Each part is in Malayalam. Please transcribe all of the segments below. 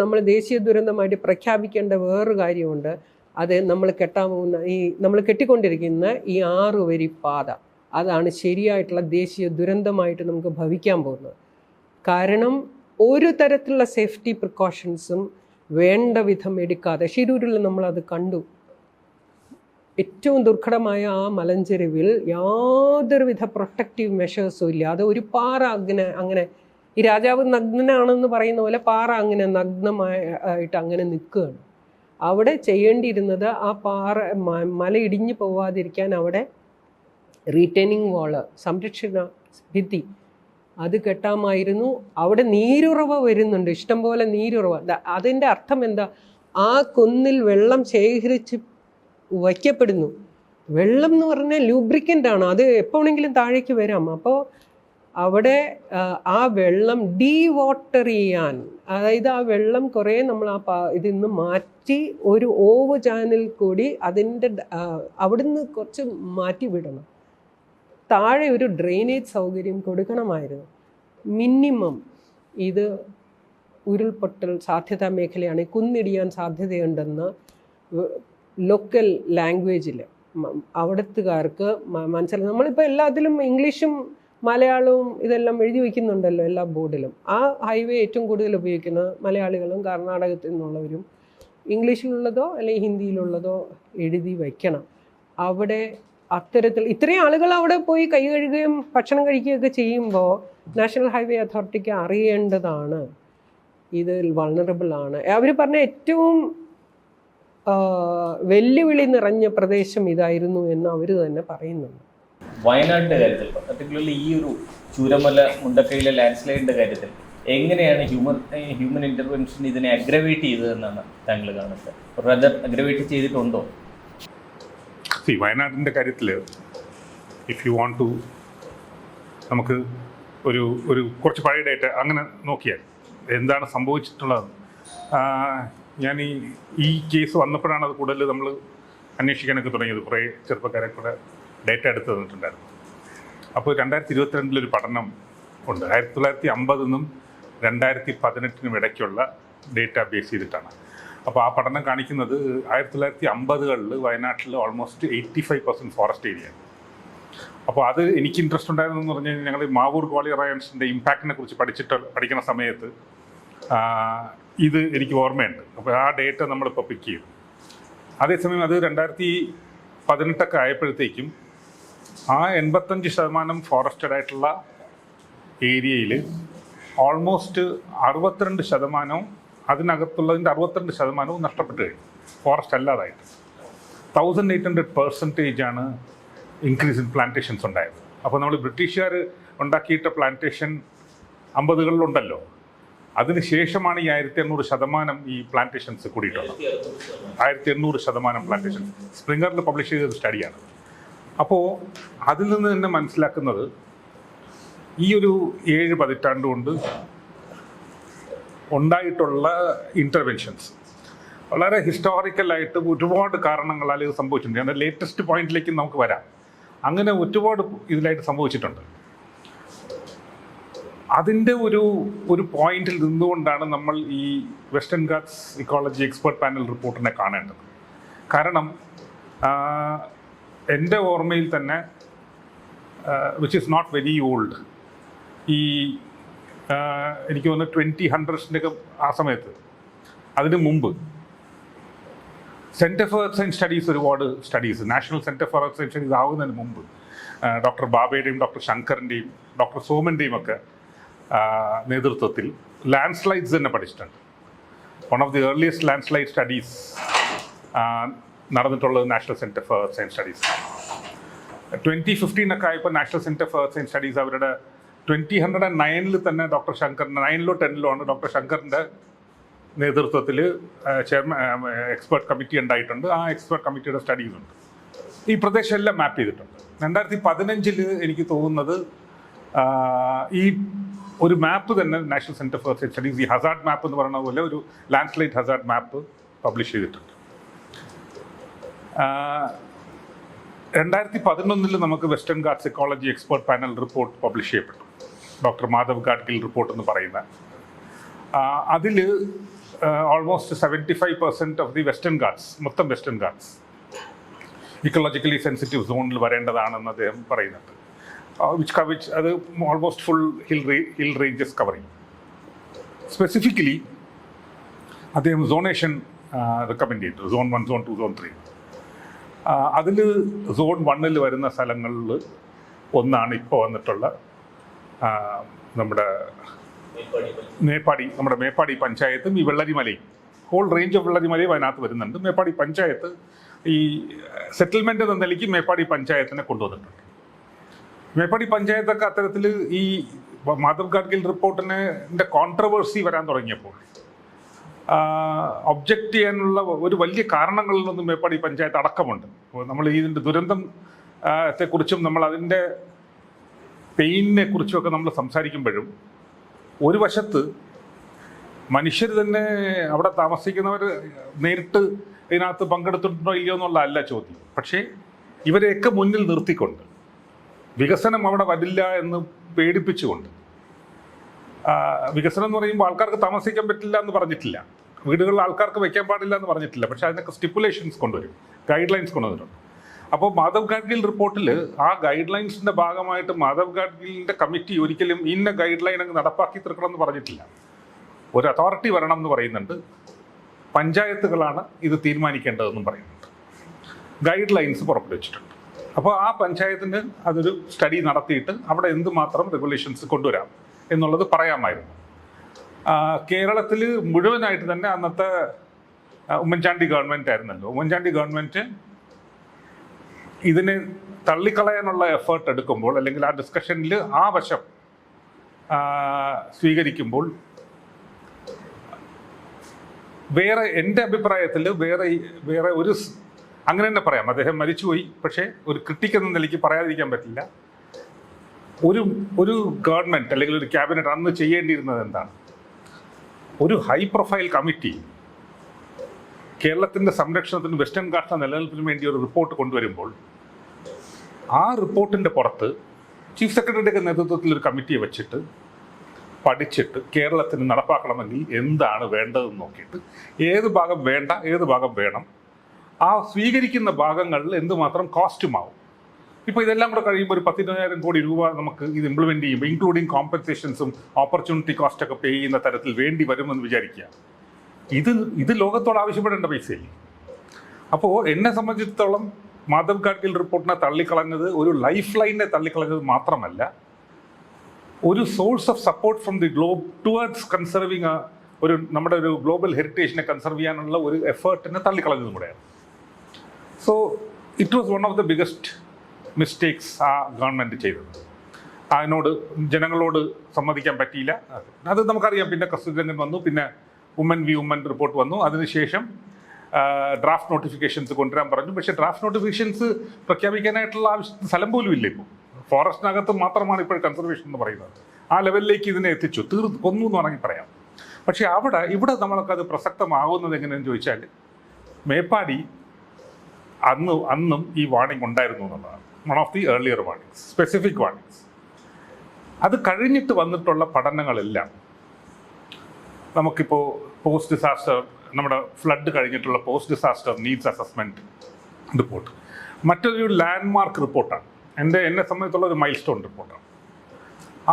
നമ്മൾ ദേശീയ ദുരന്തമായിട്ട് പ്രഖ്യാപിക്കേണ്ട വേറൊരു കാര്യമുണ്ട്. അത് നമ്മൾ കെട്ടാൻ പോകുന്ന നമ്മൾ കെട്ടിക്കൊണ്ടിരിക്കുന്ന ഈ 6 വരി പാത, അതാണ് ശരിയായിട്ടുള്ള ദേശീയ ദുരന്തമായിട്ട് നമുക്ക് ഭവിക്കാൻ പോകുന്നത്. കാരണം ഒരു തരത്തിലുള്ള സേഫ്റ്റി പ്രിക്കോഷൻസും വേണ്ട വിധം എടുക്കാതെ, ഷിരൂരിൽ നമ്മളത് കണ്ടു. ഏറ്റവും ദുർഘടമായ ആ മലഞ്ചെരുവിൽ യാതൊരുവിധ പ്രൊട്ടക്റ്റീവ് മെഷേഴ്സും ഇല്ല. അത് ഒരു പാറ അങ്ങനെ ഈ രാജാവ് നഗ്നനാണെന്ന് പറയുന്ന പോലെ പാറ അങ്ങനെ നഗ്നമായിട്ട് അങ്ങനെ നിൽക്കുകയാണ്. അവിടെ ചെയ്യേണ്ടിയിരുന്നത് ആ മല ഇടിഞ്ഞു പോവാതിരിക്കാൻ അവിടെ റീറ്റെയിനിങ് വാള്, സംരക്ഷണ ഭിത്തി അത് കെട്ടാമായിരുന്നു. അവിടെ നീരുറവ വരുന്നുണ്ട്, ഇഷ്ടംപോലെ നീരുറവ. അതിൻ്റെ അർത്ഥം എന്താ? ആ കുന്നിൽ വെള്ളം ശേഖരിച്ച് വയ്ക്കപ്പെടുന്നു. വെള്ളം എന്ന് പറഞ്ഞാൽ ലൂബ്രിക്കൻ്റ് ആണ്, അത് എപ്പോഴെങ്കിലും താഴേക്ക് വരാം. അപ്പോൾ അവിടെ ആ വെള്ളം ഡീവാട്ടർ ചെയ്യാൻ, അതായത് ആ വെള്ളം കുറേ നമ്മൾ ഇതിൽ നിന്ന് മാറ്റി ഒരു ഓവ് ചാനൽ കൂടി അതിൻ്റെ അവിടുന്ന് കുറച്ച് മാറ്റി വിടണം. താഴെ ഒരു ഡ്രെയിനേജ് സൗകര്യം കൊടുക്കണമായിരുന്നു. മിനിമം ഇത് ഉരുൾപൊട്ടൽ സാധ്യതാ മേഖലയാണ്, കുന്നിടിയാൻ സാധ്യതയുണ്ടെന്ന് ലോക്കൽ ലാംഗ്വേജിൽ അവിടത്തുകാർക്ക് മനസ്സിലായി. നമ്മളിപ്പോൾ എല്ലാത്തിലും ഇംഗ്ലീഷും മലയാളവും ഇതെല്ലാം എഴുതി വയ്ക്കുന്നുണ്ടല്ലോ എല്ലാ ബോർഡിലും. ആ ഹൈവേ ഏറ്റവും കൂടുതൽ ഉപയോഗിക്കുന്നത് മലയാളികളും കർണാടകത്തിൽ നിന്നുള്ളവരും. ഇംഗ്ലീഷിലുള്ളതോ അല്ലെങ്കിൽ ഹിന്ദിയിലുള്ളതോ എഴുതി വയ്ക്കണം. അവിടെ അത്തരത്തിൽ ഇത്രയും ആളുകൾ അവിടെ പോയി കൈ കഴുകുകയും ഭക്ഷണം കഴിക്കുകയൊക്കെ ചെയ്യുമ്പോൾ നാഷണൽ ഹൈവേ അതോറിറ്റിക്ക് അറിയേണ്ടതാണ് ഇത് വൾണറബിൾ ആണ്. അവർ പറഞ്ഞ ഏറ്റവും വെല്ലുവിളി നിറഞ്ഞ പ്രദേശം ഇതായിരുന്നു എന്ന് അവർ തന്നെ പറയുന്നുണ്ട്. വയനാടിൻ്റെ കാര്യത്തിൽ പർട്ടിക്കുലർലി ഈ ഒരു ചൂരമല മുണ്ടക്കയിലെ ലാൻഡ് സ്ലൈഡിൻ്റെ കാര്യത്തിൽ എങ്ങനെയാണ് ഹ്യൂമൻ ഇൻ്റർവെൻഷൻ ഇതിനെ അഗ്രവേറ്റ് ചെയ്തതെന്നാണ് താങ്കൾ കാണുന്നത്? റദർ അഗ്രവേറ്റ് ചെയ്തിട്ടുണ്ടോ? വയനാടിൻ്റെ കാര്യത്തിൽ ഇഫ് യു വാണ്ട് ടു നമുക്ക് ഒരു കുറച്ച് പഴയ ഡേറ്റ അങ്ങനെ നോക്കിയാൽ എന്താണ് സംഭവിച്ചിട്ടുള്ളത്. ഞാൻ ഈ കേസ് വന്നപ്പോഴാണ് അത് കൂടുതൽ നമ്മൾ അന്വേഷിക്കാനൊക്കെ തുടങ്ങിയത്. കുറേ ചെറുപ്പക്കാരെ കൂടെ ഡേറ്റ എടുത്ത് തന്നിട്ടുണ്ടായിരുന്നു. അപ്പോൾ 2022 പഠനം ഉണ്ട്. 1950 2018 ഇടയ്ക്കുള്ള ഡേറ്റ ബേസ് ചെയ്തിട്ടാണ്. അപ്പോൾ ആ പഠനം കാണിക്കുന്നത് 1950 വയനാട്ടിൽ ഓൾമോസ്റ്റ് 85% ഫോറസ്റ്റ് ഏരിയ. അപ്പോൾ അത് എനിക്ക് ഇൻട്രസ്റ്റ് ഉണ്ടായിരുന്നു എന്ന് പറഞ്ഞു കഴിഞ്ഞാൽ ഞങ്ങൾ മാവൂർ ഗ്വാളിയർ അയൺസിൻ്റെ ഇമ്പാക്റ്റിനെ കുറിച്ച് പഠിക്കുന്ന സമയത്ത് ഇത് എനിക്ക് ഓർമ്മയുണ്ട്. അപ്പോൾ ആ ഡേറ്റ നമ്മളിപ്പോൾ പിക്ക് ചെയ്തു. അതേസമയം അത് 2018 ആയപ്പോഴത്തേക്കും ആ 85% ഫോറസ്റ്റഡ് ആയിട്ടുള്ള ഏരിയയിൽ ഓൾമോസ്റ്റ് 62% അതിനകത്തുള്ളതിൻ്റെ 62% നഷ്ടപ്പെട്ട് കഴിഞ്ഞു, ഫോറസ്റ്റ് അല്ലാതായിട്ട്. 1800% ഇൻക്രീസ് ഇൻ പ്ലാന്റേഷൻസ് ഉണ്ടായത്. അപ്പോൾ നമ്മൾ ബ്രിട്ടീഷുകാർ ഉണ്ടാക്കിയിട്ട പ്ലാന്റേഷൻ 50കളിലുണ്ടല്ലോ, അതിന് ശേഷമാണ് ഈ 1800% ഈ പ്ലാന്റേഷൻസ് കൂടിയിട്ടുള്ളത്. 1800% പ്ലാന്റേഷൻസ് സ്പ്രിംഗറിൽ പബ്ലിഷ് ചെയ്തൊരു സ്റ്റഡിയാണ്. അപ്പോൾ അതിൽ നിന്ന് തന്നെ മനസ്സിലാക്കുന്നത് ഈ ഒരു 7 പതിറ്റാണ്ട് കൊണ്ട് ഉണ്ടായിട്ടുള്ള ഇൻ്റർവെൻഷൻസ് വളരെ ഹിസ്റ്റോറിക്കലായിട്ട് ഒരുപാട് കാരണങ്ങളാൽ ഇത് സംഭവിച്ചിട്ടുണ്ട്. അതിൻ്റെ ലേറ്റസ്റ്റ് പോയിന്റിലേക്ക് നമുക്ക് വരാം. അങ്ങനെ ഒരുപാട് ഇതിലായിട്ട് സംഭവിച്ചിട്ടുണ്ട്. അതിൻ്റെ ഒരു പോയിന്റിൽ നിന്നുകൊണ്ടാണ് നമ്മൾ ഈ Western Ghats ecology expert panel റിപ്പോർട്ടിനെ കാണേണ്ടത്. കാരണം എൻ്റെ ഓർമ്മയിൽ തന്നെ which is not very old, ഈ എനിക്ക് തോന്നുന്നു 2000 ആ സമയത്ത്, അതിന് മുമ്പ് Centre for Earth Science Studies ഒരുപാട് studies, National Centre for Earth Science Studies ആവുന്നതിന് മുമ്പ് ഡോക്ടർ ബാബയുടെയും ഡോക്ടർ ശങ്കറിൻ്റെയും ഡോക്ടർ സോമൻ്റെയും ഒക്കെ നേതൃത്വത്തിൽ ലാൻഡ് സ്ലൈഡ്സ് തന്നെ പഠിച്ചിട്ടുണ്ട്. One of the earliest landslide studies നടന്നിട്ടുള്ളത് National Centre for Earth Science Studies. 2015 ആയപ്പോൾ national Centre for Earth Science studies അവരുടെ 2009 തന്നെ ഡോക്ടർ ശങ്കർ 9ലോ 10ലോ ആണ് ഡോക്ടർ ശങ്കറിൻ്റെ നേതൃത്വത്തിൽ എക്സ്പെർട്ട് കമ്മിറ്റി ഉണ്ടായിട്ടുണ്ട്. ആ എക്സ്പെർട്ട് കമ്മിറ്റിയുടെ സ്റ്റഡീസ് ഉണ്ട്. ഈ പ്രദേശം എല്ലാം മാപ്പ് ചെയ്തിട്ടുണ്ട്. 2015 എനിക്ക് തോന്നുന്നത് ഈ ഒരു മാപ്പ് തന്നെ നാഷണൽ സെൻറ്റർ ഫോർ സ്റ്റഡീസ്, ഈ ഹസാർഡ് മാപ്പ് എന്ന് പറയുന്ന പോലെ ഒരു ലാൻഡ് സ്ലൈഡ് ഹസാർഡ് മാപ്പ് പബ്ലിഷ് ചെയ്തിട്ടുണ്ട്. 2011 നമുക്ക് western Ghats ecology expert panel report publish ചെയ്യപ്പെട്ടു. ഡോക്ടർ മാധവ് ഗാഡ്ഗിൽ റിപ്പോർട്ട് എന്ന് പറയുന്ന അതിൽ almost 75% of the western guards, മൊത്തം വെസ്റ്റേൺ ഗാർഡ്സ് ഇക്കോളജിക്കലി സെൻസിറ്റീവ് സോണിൽ വരേണ്ടതാണെന്ന് അദ്ദേഹം പറയുന്നുണ്ട്. വിച്ച് അത് almost full hill ranges cover ചെയ്യും. സ്പെസിഫിക്കലി അദ്ദേഹം സോണേഷൻ റെക്കമെൻഡ് ചെയ്തു, സോൺ 1, സോൺ 2, സോൺ 3. അതിൽ സോൺ 1 വരുന്ന സ്ഥലങ്ങളിൽ ഒന്നാണ് ഇപ്പോൾ വന്നിട്ടുള്ള നമ്മുടെ മേപ്പാടി പഞ്ചായത്തും ഈ വെള്ളരിമലയും. ഹോൾ റേഞ്ച് ഓഫ് വെള്ളരിമലയും അതിനകത്ത് വരുന്നുണ്ട്. മേപ്പാടി പഞ്ചായത്ത് ഈ സെറ്റിൽമെൻ്റ് എന്ന നിലയ്ക്ക് മേപ്പാടി പഞ്ചായത്തിനെ കൊണ്ടുവന്നിട്ടുണ്ട്. മേപ്പാടി പഞ്ചായത്തൊക്കെ അത്തരത്തിൽ ഈ മാധവ് ഗാഡ്ഗിൽ റിപ്പോർട്ടിൻ്റെ കോൺട്രവേഴ്സി വരാൻ തുടങ്ങിയപ്പോൾ ഒബ്ജക്റ്റ് ചെയ്യാനുള്ള ഒരു വലിയ കാരണങ്ങളിലൊന്നും മേപ്പാടി പഞ്ചായത്ത് അടക്കമുണ്ട്. നമ്മൾ ഇതിൻ്റെ ദുരന്തത്തെക്കുറിച്ചും നമ്മൾ അതിൻ്റെ പെയിനിനെ കുറിച്ചുമൊക്കെ നമ്മൾ സംസാരിക്കുമ്പോഴും ഒരു വശത്ത് മനുഷ്യർ തന്നെ അവിടെ താമസിക്കുന്നവർ നേരിട്ട് ഇതിനകത്ത് പങ്കെടുത്തിട്ടുണ്ടോ ഇല്ലയോ എന്നുള്ളതല്ല ചോദ്യം. പക്ഷേ ഇവരെയൊക്കെ മുന്നിൽ നിർത്തിക്കൊണ്ട് വികസനം അവിടെ വരില്ല എന്ന് പേടിപ്പിച്ചുകൊണ്ട്, വികസനം എന്ന് പറയുമ്പോൾ ആൾക്കാർക്ക് താമസിക്കാൻ പറ്റില്ല എന്ന് പറഞ്ഞിട്ടില്ല, വീടുകളിൽ ആൾക്കാർക്ക് വയ്ക്കാൻ പാടില്ല എന്ന് പറഞ്ഞിട്ടില്ല. പക്ഷേ അതിനൊക്കെ സ്റ്റിപ്പുലേഷൻസ് കൊണ്ടുവരും, ഗൈഡ് ലൈൻസ് കൊണ്ടുവന്നിട്ടുണ്ട്. അപ്പോൾ മാധവ് ഗാഡ്ഗിൽ റിപ്പോർട്ടിൽ ആ ഗൈഡ് ലൈൻസിൻ്റെ ഭാഗമായിട്ട് മാധവ് ഗാഡ്ഗിലിൻ്റെ കമ്മിറ്റി ഒരിക്കലും ഇന്ന ഗൈഡ് ലൈൻ അങ്ങ് നടപ്പാക്കി തീർക്കണം എന്ന് പറഞ്ഞിട്ടില്ല. ഒരു അതോറിറ്റി വരണം എന്ന് പറയുന്നുണ്ട്, പഞ്ചായത്തുകളാണ് ഇത് തീരുമാനിക്കേണ്ടതെന്നും പറയുന്നുണ്ട്. ഗൈഡ് ലൈൻസ് പുറപ്പെടുവിച്ചിട്ടുണ്ട്. അപ്പോൾ ആ പഞ്ചായത്തിന് അതൊരു സ്റ്റഡി നടത്തിയിട്ട് അവിടെ എന്തുമാത്രം റെഗുലേഷൻസ് കൊണ്ടുവരാം എന്നുള്ളത് പറയാമായിരുന്നു. കേരളത്തിൽ മുഴുവനായിട്ട് തന്നെ അന്നത്തെ ഉമ്മൻചാണ്ടി ഗവൺമെൻറ് ആയിരുന്നല്ലോ. ഉമ്മൻചാണ്ടി ഗവൺമെൻറ് ഇതിനെ തള്ളിക്കളയാനുള്ള എഫേർട്ട് എടുക്കുമ്പോൾ, അല്ലെങ്കിൽ ആ ഡിസ്കഷനിൽ ആ വശം സ്വീകരിക്കുമ്പോൾ, വേറെ എൻ്റെ അഭിപ്രായത്തിൽ വേറെ ഒരു അങ്ങനെ തന്നെ പറയാം, അദ്ദേഹം മരിച്ചുപോയി, പക്ഷേ ഒരു ക്രിട്ടിക് എന്ന നിലയ്ക്ക് പറയാതിരിക്കാൻ പറ്റില്ല. ഒരു ഗവൺമെൻറ് അല്ലെങ്കിൽ ഒരു ക്യാബിനറ്റ് അന്ന് ചെയ്യേണ്ടിയിരുന്നത് എന്താണ്? ഒരു ഹൈ പ്രൊഫൈൽ കമ്മിറ്റി കേരളത്തിൻ്റെ സംരക്ഷണത്തിനും വെസ്റ്റേൺ ഗാർഡ്സിൻ്റെ നിലനിൽപ്പിനും വേണ്ടി ഒരു റിപ്പോർട്ട് കൊണ്ടുവരുമ്പോൾ ആ റിപ്പോർട്ടിൻ്റെ പുറത്ത് ചീഫ് സെക്രട്ടറിയുടെ നേതൃത്വത്തിൽ ഒരു കമ്മിറ്റിയെ വെച്ചിട്ട് പഠിച്ചിട്ട് കേരളത്തിന് നടപ്പാക്കണമെങ്കിൽ എന്താണ് വേണ്ടതെന്ന് നോക്കിയിട്ട് ഏത് ഭാഗം വേണ്ട, ഏത് ഭാഗം വേണം, ആ സ്വീകരിക്കുന്ന ഭാഗങ്ങളിൽ എന്തുമാത്രം കോസ്റ്റുമാവും. ഇപ്പോൾ ഇതെല്ലാം കൂടെ കഴിയുമ്പോൾ ഒരു 10,000 കോടി രൂപ നമുക്ക് ഇത് ഇംപ്ലിമെൻറ്റ് ചെയ്യുമ്പോൾ, ഇൻക്ലൂഡിങ് കോമ്പൻസേഷൻസും ഓപ്പർച്യൂണിറ്റി കോസ്റ്റൊക്കെ പേ ചെയ്യുന്ന തരത്തിൽ വേണ്ടി വരുമെന്ന് വിചാരിക്കുക. ഇത് ലോകത്തോട് ആവശ്യപ്പെടേണ്ട പൈസയില്ലേ? അപ്പോൾ എന്നെ സംബന്ധിച്ചിടത്തോളം മാധവ് ഗാഡ്ഗിൽ റിപ്പോർട്ടിനെ തള്ളിക്കളഞ്ഞത് ഒരു ലൈഫ് ലൈനെ തള്ളിക്കളഞ്ഞത് മാത്രമല്ല, ഒരു source of support from the globe towards conserving നമ്മുടെ ഒരു ഗ്ലോബൽ ഹെറിറ്റേജിനെ കൺസർവ് ചെയ്യാനുള്ള ഒരു എഫേർട്ടിനെ തള്ളിക്കളഞ്ഞതും കൂടെയാണ്. So it was one of the biggest mistakes ആ ഗവൺമെൻറ് ചെയ്തത്. അതിനോട് ജനങ്ങളോട് സമ്മതിക്കാൻ പറ്റിയില്ല. അത് നമുക്കറിയാം. പിന്നെ കസ്തൂരിരംഗൻ വന്നു, പിന്നെ വുമൻ റിപ്പോർട്ട് വന്നു. അതിനുശേഷം ഡ്രാഫ്റ്റ് നോട്ടിഫിക്കേഷൻസ് കൊണ്ടുവരാൻ പറഞ്ഞു. പക്ഷേ ഡ്രാഫ്റ്റ് നോട്ടിഫിക്കേഷൻസ് പ്രഖ്യാപിക്കാനായിട്ടുള്ള സ്ഥലം പോലും ഇല്ല. ഇപ്പോൾ ഫോറസ്റ്റിനകത്ത് മാത്രമാണ് ഇപ്പോൾ കൺസർവേഷൻ എന്ന് പറയുന്നത്. ആ ലെവലിലേക്ക് ഇതിനെ എത്തിച്ചു, കൊന്നു എന്ന് വേണമെങ്കിൽ പറയാം. പക്ഷേ ഇവിടെ നമ്മൾക്കത് പ്രസക്തമാകുന്നത് എങ്ങനെയെന്ന് ചോദിച്ചാൽ, മേപ്പാടി അന്നും ഈ വാർണിംഗ് ഉണ്ടായിരുന്നു എന്നുള്ളതാണ്. One of the earlier warnings, specific warnings. അത് കഴിഞ്ഞിട്ട് വന്നിട്ടുള്ള പഠനങ്ങളെല്ലാം നമുക്കിപ്പോൾ പോസ്റ്റ് ഡിസാസ്റ്റർ, നമ്മുടെ ഫ്ലഡ് കഴിഞ്ഞിട്ടുള്ള post disaster needs assessment report മറ്റൊരു ലാൻഡ്മാർക്ക് റിപ്പോർട്ടാണ്. എന്നെ സംബന്ധിച്ചുള്ള ഒരു മൈൽ സ്റ്റോൺ റിപ്പോർട്ടാണ്.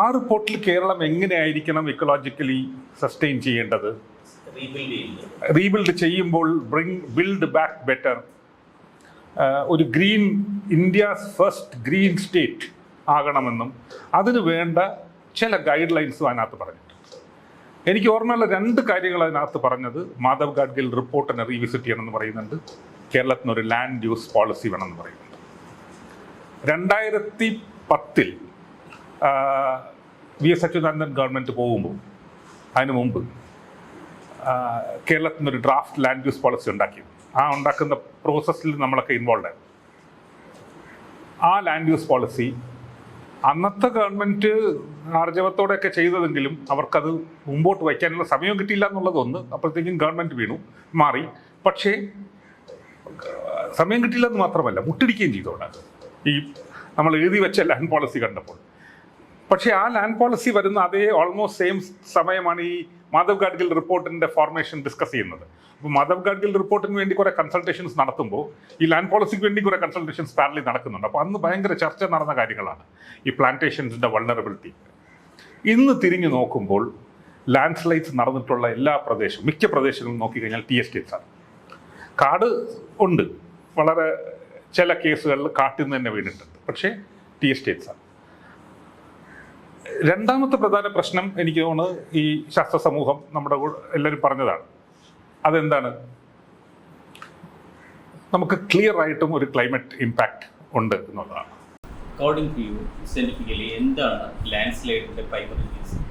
ആ റിപ്പോർട്ടിൽ കേരളം എങ്ങനെയായിരിക്കണം ഇക്കോളജിക്കലി സസ്റ്റെയിൻ ചെയ്യേണ്ടത്, റീബിൽഡ് ചെയ്യുമ്പോൾ ബിൽഡ് ബാക്ക് ബെറ്റർ, ഒരു ഇന്ത്യാസ് ഫസ്റ്റ് ഗ്രീൻ സ്റ്റേറ്റ് ആകണമെന്നും അതിന് വേണ്ട ചില ഗൈഡ് ലൈൻസും അതിനകത്ത് പറഞ്ഞിട്ടുണ്ട്. എനിക്ക് ഓർമ്മയുള്ള 2 കാര്യങ്ങൾ അതിനകത്ത് പറഞ്ഞത്, മാധവ് ഗാഡ്ഗിൽ റിപ്പോർട്ടിനെ റീവിസിറ്റ് ചെയ്യണമെന്ന് പറയുന്നുണ്ട്, കേരളത്തിനൊരു ലാൻഡ് യൂസ് പോളിസി വേണമെന്ന് പറയുന്നുണ്ട്. 2010 VS അച്യുതാനന്ദൻ ഗവൺമെൻറ് പോകുമ്പോൾ, അതിനു മുമ്പ് കേരളത്തിനൊരു ഡ്രാഫ്റ്റ് ലാൻഡ് യൂസ് പോളിസി ഉണ്ടാക്കി. ആ ഉണ്ടാക്കുന്ന പ്രോസസ്സിൽ നമ്മളൊക്കെ ഇൻവോൾവ് ആയിരുന്നു. ആ ലാൻഡ് യൂസ് പോളിസി അന്നത്തെ ഗവൺമെൻറ് ആർജവത്തോടെയൊക്കെ ചെയ്തതെങ്കിലും അവർക്കത് മുമ്പോട്ട് വയ്ക്കാനുള്ള സമയം കിട്ടിയില്ല എന്നുള്ളതൊന്ന്. അപ്പോഴത്തേക്കും ഗവൺമെൻറ് മാറി. പക്ഷേ സമയം കിട്ടിയില്ല എന്ന് മാത്രമല്ല, മുട്ടിടിക്കുകയും ചെയ്തോണ്ടാണ് ഈ നമ്മൾ എഴുതി വെച്ച ലാൻഡ് പോളിസി കണ്ടപ്പോൾ. പക്ഷേ ആ ലാൻഡ് പോളിസി വരുന്ന അതേ ഓൾമോസ്റ്റ് സെയിം സമയമാണ് ഈ മാധവ് ഗാഡ്ഗിൽ റിപ്പോർട്ടിൻ്റെ ഫോർമേഷൻ ഡിസ്കസ് ചെയ്യുന്നത്. അപ്പോൾ മാധവ് ഗാഡ്ഗിൽ റിപ്പോർട്ടിന് വേണ്ടി കുറേ കൺസൾട്ടേഷൻസ് നടത്തുമ്പോൾ ഈ ലാൻഡ് പോളിസിക്ക് വേണ്ടി കുറേ കൺസൾട്ടേഷൻസ് പാരലി നടക്കുന്നുണ്ട്. അപ്പോൾ അന്ന് ഭയങ്കര ചർച്ച നടന്ന കാര്യങ്ങളാണ് ഈ പ്ലാന്റേഷൻസിൻ്റെ വൾണറബിലിറ്റി. ഇന്ന് തിരിഞ്ഞു നോക്കുമ്പോൾ ലാൻഡ് സ്ലൈഡ്സ് നടന്നിട്ടുള്ള എല്ലാ പ്രദേശവും, മിക്ക പ്രദേശങ്ങളും നോക്കിക്കഴിഞ്ഞാൽ ടി എസ്റ്റേറ്റ്സ് ആണ്. കാട് ഉണ്ട്, വളരെ ചില കേസുകളിൽ കാട്ടിൽ നിന്ന് തന്നെ വീണിട്ടുണ്ട്, പക്ഷേ ടി എസ്റ്റേറ്റ്സ് ആണ്. രണ്ടാമത്തെ പ്രധാന പ്രശ്നം എനിക്ക് തോന്നുന്നത് ഈ ശാസ്ത്ര സമൂഹം നമ്മുടെ എല്ലാവരും പറഞ്ഞതാണ്. അതെന്താണ്? നമുക്ക് ക്ലിയർ ആയിട്ടും ഒരു ക്ലൈമറ്റ് ഇമ്പാക്റ്റ് ഉണ്ട് എന്നുള്ളതാണ്. അക്കോർഡിംഗ് ടു യു സയന്റിഫിക്കലി എന്താണ് ലാൻഡ് സ്ലൈഡിന്റെ primary reason?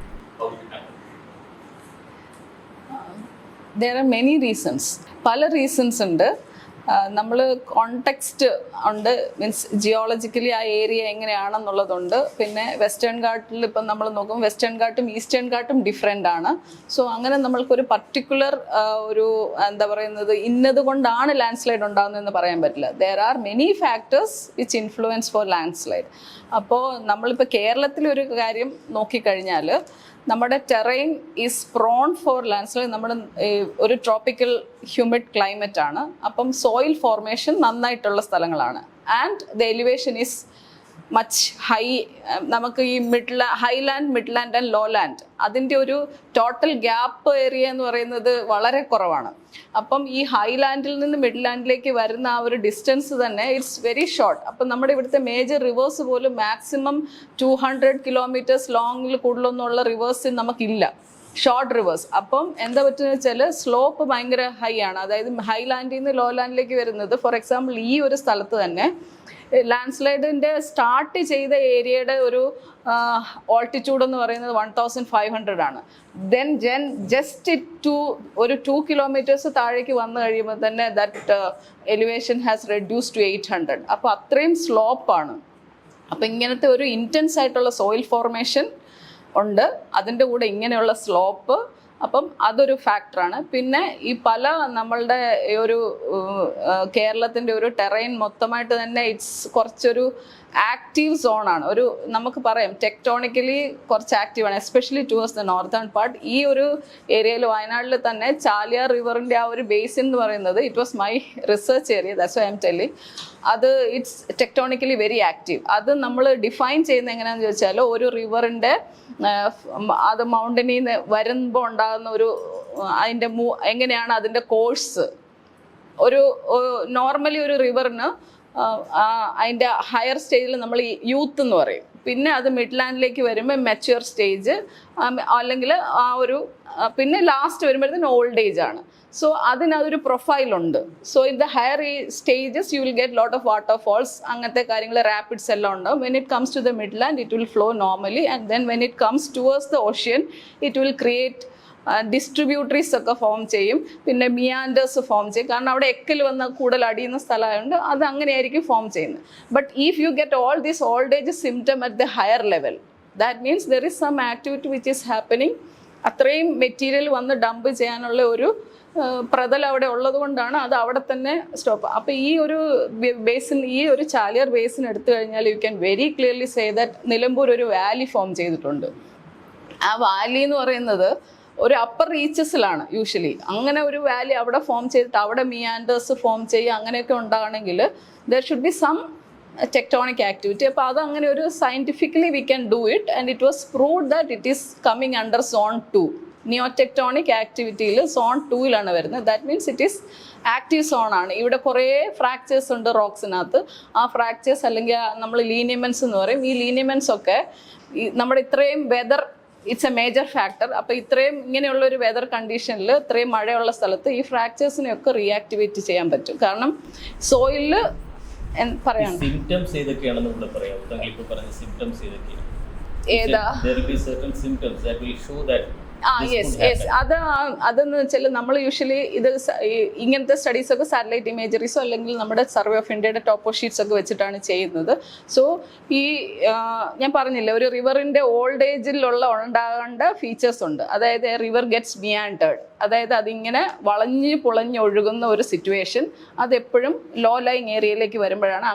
There are many reasons. പല റീസൺസ് ഉണ്ട്. നമ്മൾ കോണ്ടെക്സ്റ്റ് ഉണ്ട്, മീൻസ് ജിയോളജിക്കലി ആ ഏരിയ എങ്ങനെയാണെന്നുള്ളതുണ്ട്. പിന്നെ വെസ്റ്റേൺ ഘാട്ടിൽ ഇപ്പം നമ്മൾ നോക്കും, വെസ്റ്റേൺ ഘാട്ടും ഈസ്റ്റേൺ ഘാട്ടും ഡിഫറെൻ്റ് ആണ്. സോ അങ്ങനെ നമ്മൾക്കൊരു പർട്ടിക്കുലർ ഒരു എന്താ പറയുന്നത് ഇന്നത് കൊണ്ടാണ് ലാൻഡ് സ്ലൈഡ് ഉണ്ടാകുന്നതെന്ന് പറയാൻ പറ്റില്ല. There are many factors which influence for landslide. അപ്പോൾ നമ്മളിപ്പോൾ കേരളത്തിലൊരു കാര്യം നോക്കിക്കഴിഞ്ഞാൽ നമ്മുടെ terrain is prone for landslide. നമ്മുടെ ഒരു ട്രോപ്പിക്കൽ ഹ്യൂമിഡ് ക്ലൈമറ്റ് ആണ്. അപ്പം സോയിൽ ഫോർമേഷൻ നന്നായിട്ടുള്ള സ്ഥലങ്ങളാണ്. And the elevation is much high. നമുക്ക് ഈ highland, midland and lowland അതിൻ്റെ ഒരു ടോട്ടൽ ഗ്യാപ്പ് ഏരിയ എന്ന് പറയുന്നത് വളരെ കുറവാണ്. അപ്പം ഈ ഹൈലാൻഡിൽ നിന്ന് മിഡ്ലാൻഡിലേക്ക് വരുന്ന ആ ഒരു ഡിസ്റ്റൻസ് തന്നെ ഇറ്റ്സ് വെരി ഷോർട്ട്. അപ്പം നമ്മുടെ ഇവിടുത്തെ മേജർ റിവേഴ്സ് പോലും മാക്സിമം 200 കിലോമീറ്റേഴ്സ് ലോങ്ങിൽ കൂടുതലൊന്നുമുള്ള റിവേഴ്സ് നമുക്കില്ല, ഷോർട്ട് റിവേഴ്സ്. അപ്പം എന്താ പറ്റുന്നത് വെച്ചാൽ സ്ലോപ്പ് ഭയങ്കര ഹൈ ആണ്. അതായത് ഹൈലാൻഡിൽ നിന്ന് ലോ ലാൻഡിലേക്ക് വരുന്നത്, ഫോർ എക്സാമ്പിൾ ഈ ഒരു സ്ഥലത്ത് തന്നെ ലാൻഡ് സ്ലൈഡിൻ്റെ സ്റ്റാർട്ട് ചെയ്ത ഏരിയയുടെ ഒരു ഓൾട്ടിറ്റ്യൂഡ് എന്ന് പറയുന്നത് 1500 ആണ്. ദെൻ ജസ്റ്റ് ഒരു 2 കിലോമീറ്റേഴ്സ് താഴേക്ക് വന്നു കഴിയുമ്പോൾ തന്നെ that elevation has reduce to 800. അപ്പോൾ അത്രയും സ്ലോപ്പാണ്. അപ്പോൾ ഇങ്ങനത്തെ ഒരു ഇൻറ്റൻസ് ആയിട്ടുള്ള സോയിൽ ഫോർമേഷൻ ഉണ്ട്, അതിൻ്റെ കൂടെ ഇങ്ങനെയുള്ള സ്ലോപ്പ്. അപ്പം അതൊരു ഫാക്ടറാണ്. പിന്നെ ഈ പല നമ്മളുടെ ഒരു കേരളത്തിൻ്റെ ഒരു ടെറൈൻ മൊത്തമായിട്ട് തന്നെ ഇറ്റ്സ് കുറച്ചൊരു ആക്റ്റീവ് സോണാണ്. ഒരു നമുക്ക് പറയാം ടെക്ടോണിക്കലി കുറച്ച് ആക്റ്റീവാണ്, especially towards the northern part. ഈ ഒരു ഏരിയയിൽ വയനാട്ടിൽ തന്നെ ചാലിയാർ റിവറിൻ്റെ ആ ഒരു ബേസിൻ എന്ന് പറയുന്നത്, it was my research area, that's why I am telling. അത് ഇറ്റ്സ് ടെക്ടോണിക്കലി വെരി ആക്റ്റീവ്. അത് നമ്മൾ ഡിഫൈൻ ചെയ്യുന്നത് എങ്ങനെയാണെന്ന് ചോദിച്ചാൽ, ഒരു റിവറിൻ്റെ അത് മൗണ്ടനിൽ നിന്ന് വരുമ്പോൾ ഉണ്ടാകുന്ന ഒരു അതിൻ്റെ എങ്ങനെയാണ് അതിൻ്റെ കോഴ്സ്. ഒരു നോർമലി ഒരു റിവറിന് അതിൻ്റെ ഹയർ സ്റ്റേജിൽ നമ്മൾ ഈ യൂത്ത് എന്ന് പറയും. പിന്നെ അത് മിഡ്ലാൻഡിലേക്ക് വരുമ്പോൾ മെച്യൂർ സ്റ്റേജ്, അല്ലെങ്കിൽ ആ ഒരു പിന്നെ ലാസ്റ്റ് വരുമ്പോഴത്തേന് ഓൾഡ് ഏജ് ആണ്. സോ അതിനതൊരു പ്രൊഫൈലുണ്ട്. So in the higher stages you will get lot of waterfalls, അങ്ങനത്തെ കാര്യങ്ങൾ, റാപ്പിഡ്സ് എല്ലാം ഉണ്ടാവും. When it comes to the midland it will flow normally, and then when it comes towards the ocean it will create distributaries ഒക്കെ ഫോം ചെയ്യും. പിന്നെ മിയാൻഡേഴ്സ് ഫോം ചെയ്യും. കാരണം അവിടെ എക്കൽ വന്ന് കൂടുതൽ അടിയുന്ന സ്ഥലമായതുകൊണ്ട് അത് അങ്ങനെയായിരിക്കും ഫോം ചെയ്യുന്നത്. But if you get all these old age symptom at the higher level, that means there is some activity which is happening. അത്രയും മെറ്റീരിയൽ വന്ന് ഡംപ് ചെയ്യാനുള്ള ഒരു പ്രതലം അവിടെ ഉള്ളത് കൊണ്ടാണ് അത് അവിടെ തന്നെ സ്റ്റോപ്പ്. അപ്പോൾ ഈ ഒരു ബേസിൻ, ഈ ഒരു ചാലിയാർ ബേസിൻ എടുത്തു കഴിഞ്ഞാൽ you can very clearly say that Nilambur ഒരു വാലി ഫോം ചെയ്തിട്ടുണ്ട്. ആ വാലി എന്ന് പറയുന്നത് ഒരു അപ്പർ റീച്ചസിലാണ് യൂഷ്വലി. അങ്ങനെ ഒരു വാലി അവിടെ ഫോം ചെയ്തിട്ട് അവിടെ മിയാൻഡേഴ്സ് ഫോം ചെയ്യുക അങ്ങനെയൊക്കെ ഉണ്ടാകണമെങ്കിൽ there should be some tectonic activity. അപ്പോൾ അത് അങ്ങനെ ഒരു scientifically we can do it, and it was proved that it is coming under zone 2. Neotectonic ആക്ടിവിറ്റിയിൽ സോൺ 2-ലാണ് വരുന്നത്. That means it is active സോണാണ്. ഇവിടെ കുറേ ഫ്രാക്ചേഴ്സ് ഉണ്ട് റോക്സിനകത്ത്. ആ ഫ്രാക്ചേഴ്സ് അല്ലെങ്കിൽ നമ്മൾ ലീനിയമെൻറ്റ്സ് എന്ന് പറയും. ഈ ലീനിയമെൻറ്റ്സ് ഒക്കെ നമ്മുടെ ഇത്രയും weather it's a major factor. അപ്പോൾ ഇത്രയും ഇങ്ങനെയുള്ള ഒരു വെതർ കണ്ടീഷനിൽ ഇത്രയും മഴയുള്ള സ്ഥലത്ത് ഈ ഫ്രാക്ചേഴ്സിനെയൊക്കെ റീആക്ടിവേറ്റ് ചെയ്യാൻ പറ്റും. കാരണം സോയിലിൽ പറയാം സിംറ്റംസ് ഏതൊക്കെയാണെന്ന് ഇവിടെ പറയാം. താങ്കൾ ഇപ്പോൾ പറഞ്ഞ സിംറ്റംസ് ഏതൊക്കെയാണ്? ഏതാ? There will be certain symptoms that will show that yes. അതെന്ന് വെച്ചാൽ നമ്മൾ യൂഷ്വലി ഇത് ഇങ്ങനത്തെ സ്റ്റഡീസൊക്കെ സാറ്റലൈറ്റ് ഇമേജറീസോ അല്ലെങ്കിൽ നമ്മുടെ സർവേ ഓഫ് ഇന്ത്യയുടെ ടോപ്പോ ഷീറ്റ്സ് ഒക്കെ വെച്ചിട്ടാണ് ചെയ്യുന്നത്. സോ ഈ ഞാൻ പറഞ്ഞില്ല, ഒരു റിവറിൻ്റെ ഓൾഡ് ഏജിലുള്ള ഉണ്ടാകേണ്ട ഫീച്ചേഴ്സ് ഉണ്ട്. അതായത് റിവർ ഗെറ്റ്സ് മിയാൻഡേർഡ്, അതായത് അതിങ്ങനെ വളഞ്ഞ് പുളഞ്ഞൊഴുകുന്ന ഒരു സിറ്റുവേഷൻ. അതെപ്പോഴും ലോ ലൈങ് ഏരിയയിലേക്ക് വരുമ്പോഴാണ്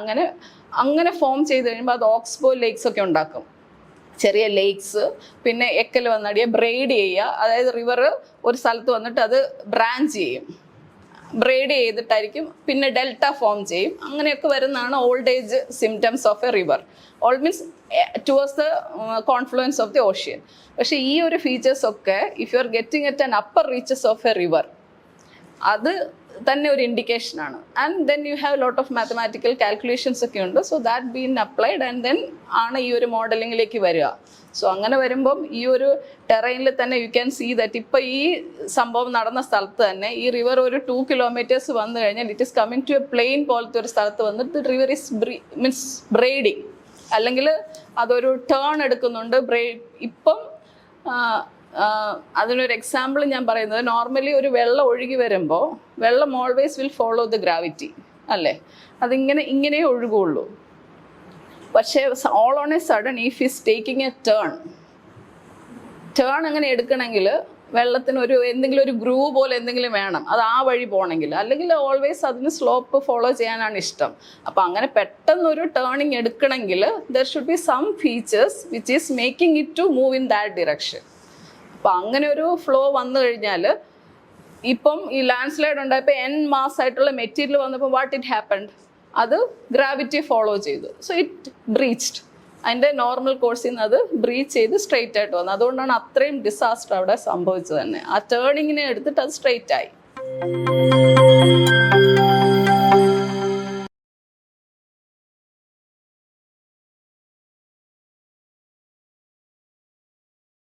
അങ്ങനെ ഫോം ചെയ്ത് കഴിയുമ്പോൾ അത് ഓക്സ്ബോ ലേക്സ് ഒക്കെ ഉണ്ടാക്കും. ചെറിയ ലേക്സ്, പിന്നെ എക്കൽ വന്നടിയെ ബ്രെയ്ഡ് ചെയ്യുക, അതായത് റിവർ ഒരു സ്ഥലത്ത് വന്നിട്ട് അത് ബ്രാഞ്ച് ചെയ്യും, ബ്രെയ്ഡ് ചെയ്തിട്ടായിരിക്കും, പിന്നെ ഡെൽറ്റ ഫോം ചെയ്യും. അങ്ങനെയൊക്കെ വരുന്നതാണ് old age symptoms of a river. All means towards the confluence of the ocean. പക്ഷേ ഈ ഒരു ഫീച്ചേഴ്സ് ഒക്കെ if you are getting at an upper reaches of a river, അത് തന്നെ ഒരു ഇൻഡിക്കേഷനാണ്. And then you have lot of mathematical calculations ഒക്കെ ഉണ്ട്. So that been applied and then ആണ് ഈ ഒരു മോഡലിങ്ങിലേക്ക് വരിക. സോ അങ്ങനെ വരുമ്പം ഈ ഒരു ടെറൈനിൽ തന്നെ യു ക്യാൻ സീ ദറ്റ് ഇപ്പോൾ ഈ സംഭവം നടന്ന സ്ഥലത്ത് തന്നെ ഈ റിവർ ഒരു 2 kilometers വന്നു കഴിഞ്ഞാൽ it is coming to a plain പോലത്തെ ഒരു സ്ഥലത്ത് വന്നിട്ട് റിവർ ഈസ് മീൻസ് ബ്രെയ്ഡിങ്, അല്ലെങ്കിൽ അതൊരു ടേൺ എടുക്കുന്നുണ്ട്. ഇപ്പം അതിനൊരു എക്സാമ്പിൾ ഞാൻ പറയുന്നത്, നോർമലി ഒരു വെള്ളം ഒഴുകി വരുമ്പോൾ വെള്ളം always will follow the gravity അല്ലേ, ഇങ്ങനെ ഒഴുകുള്ളൂ. പക്ഷേ all on A sudden if is taking A turn അങ്ങനെ എടുക്കണമെങ്കിൽ വെള്ളത്തിന് എന്തെങ്കിലും ഒരു ഗ്രൂവ് പോലെ എന്തെങ്കിലും വേണം, അത് ആ വഴി പോകണമെങ്കിൽ, അല്ലെങ്കിൽ ഓൾവേസ് അതിന് സ്ലോപ്പ് ഫോളോ ചെയ്യാനാണ് ഇഷ്ടം. അപ്പോൾ അങ്ങനെ പെട്ടെന്നൊരു ടേണിങ് എടുക്കണമെങ്കിൽ there should be some features which is making it to move in that direction. അപ്പം അങ്ങനെ ഒരു ഫ്ലോ വന്നു കഴിഞ്ഞാൽ, ഇപ്പം ഈ ലാൻഡ് സ്ലൈഡ് ഉണ്ടായപ്പോൾ മാസ് ആയിട്ടുള്ള മെറ്റീരിയൽ വന്നപ്പോൾ വാട്ട് ഇറ്റ് ഹാപ്പൻഡ്, അത് ഗ്രാവിറ്റി ഫോളോ ചെയ്തു. സോ ഇറ്റ് ബ്രീച്ച്ഡ്, അതിൻ്റെ നോർമൽ കോഴ്സിൽ നിന്ന് അത് ബ്രീച്ച് ചെയ്ത് സ്ട്രെയിറ്റ് ആയിട്ട് വന്നു. അതുകൊണ്ടാണ് അത്രയും ഡിസാസ്റ്റർ അവിടെ സംഭവിച്ചത് തന്നെ. ആ ടേണിങ്ങിനെ എടുത്തിട്ട് അത് സ്ട്രെയിറ്റ് ആയി.